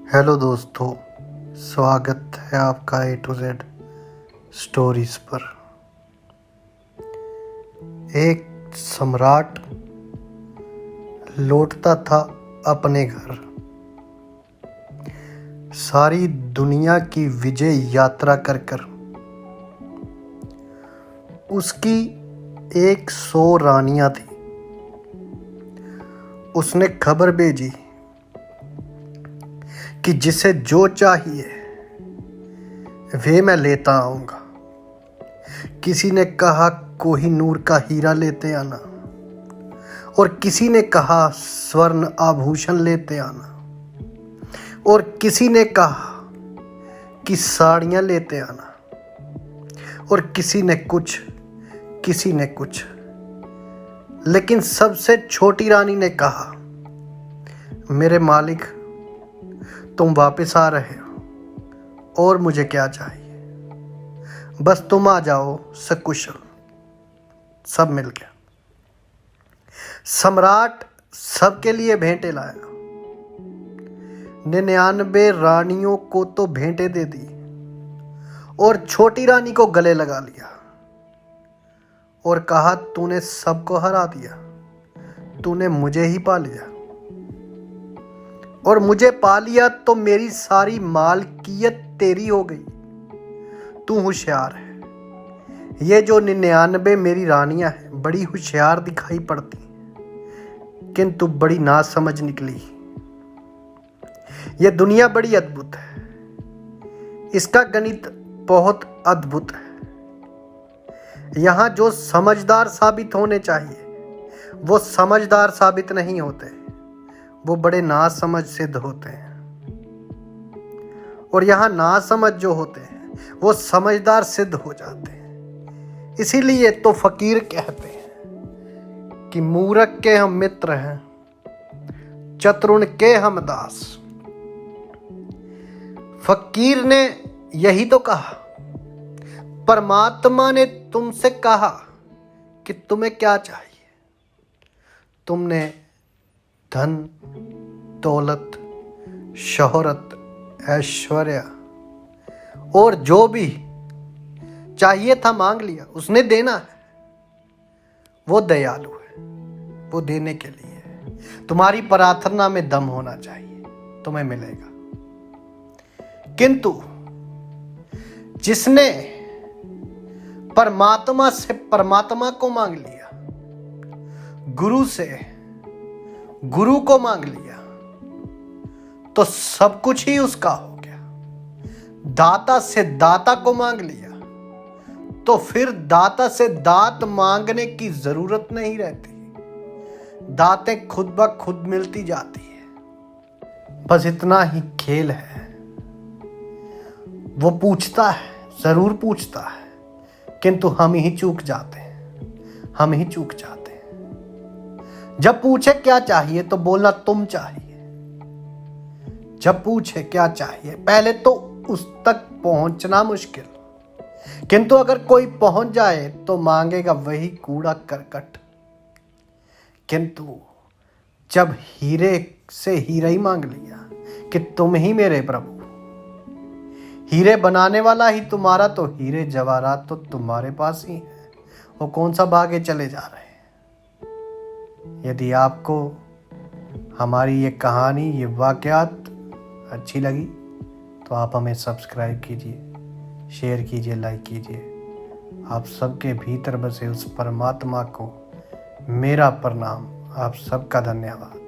Hello दोस्तों, स्वागत है आपका A to Z स्टोरीज पर। एक सम्राट लौटता था अपने घर। सारी दुनिया की विजय यात्रा कर कर उसकी 100 रानियां थी। उसने खबर भेजी कि जिसे जो चाहिए वे मैं लेता आऊंगा। किसी ने कहा कोहिनूर का हीरा लेते आना, और किसी ने कहा स्वर्ण आभूषण लेते आना, और किसी ने कहा कि साड़ियां लेते आना, और किसी ने कुछ। लेकिन सबसे छोटी रानी ने कहा, मेरे मालिक, तुम वापस आ रहे हो और मुझे क्या चाहिए, बस तुम आ जाओ सकुशल। सब मिल गया। सम्राट सबके लिए भेंटें लाया। 99 रानियों को तो भेंटें दे दी और छोटी रानी को गले लगा लिया और कहा, तूने सबको हरा दिया, तूने मुझे ही पा लिया, और मुझे पा लिया तो मेरी सारी मालकियत तेरी हो गई। तू होशियार है। ये जो 99 मेरी रानियां हैं बड़ी होशियार दिखाई पड़ती, किंतु बड़ी नासमझ निकली। ये दुनिया बड़ी अद्भुत है, इसका गणित बहुत अद्भुत है। यहां जो समझदार साबित होने चाहिए वो समझदार साबित नहीं होते, वो बड़े नासमझ सिद्ध होते हैं। और यहाँ नासमझ जो होते हैं वो समझदार सिद्ध हो जाते हैं। इसीलिए तो फकीर कहते हैं कि मूर्ख के हम मित्र हैं, चतुर के हम दास। फकीर ने यही तो कहा। परमात्मा ने तुमसे कहा कि तुम्हें क्या चाहिए। तुमने धन, दौलत, शोहरत, ऐश्वर्य और जो भी चाहिए था मांग लिया। उसने देना है, वो दयालु है, वो देने के लिए है। तुम्हारी प्रार्थना में दम होना चाहिए, तुम्हें मिलेगा। किंतु जिसने परमात्मा से परमात्मा को मांग लिया, गुरु से गुरु को मांग लिया, तो सब कुछ ही उसका हो गया। दाता से दाता को मांग लिया तो फिर दाता से दात मांगने की जरूरत नहीं रहती। दातें खुद ब खुद मिलती जाती है। बस इतना ही खेल है। वो पूछता है, जरूर पूछता है, किंतु हम ही चूक जाते हैं। जब पूछे क्या चाहिए तो बोलना तुम चाहिए। जब पूछे क्या चाहिए, पहले तो उस तक पहुंचना मुश्किल, किंतु अगर कोई पहुंच जाए तो मांगेगा वही कूड़ा करकट। किंतु जब हीरे से हीरा ही मांग लिया कि तुम ही मेरे प्रभु, हीरे बनाने वाला ही तुम्हारा, तो हीरे जवाहरात तो तुम्हारे पास ही है। वो कौन सा भागे चले जा रहे हैं। यदि आपको हमारी ये कहानी, ये वाकयात अच्छी लगी तो आप हमें सब्सक्राइब कीजिए, शेयर कीजिए, लाइक कीजिए। आप सबके भीतर बसे उस परमात्मा को मेरा प्रणाम। आप सबका धन्यवाद।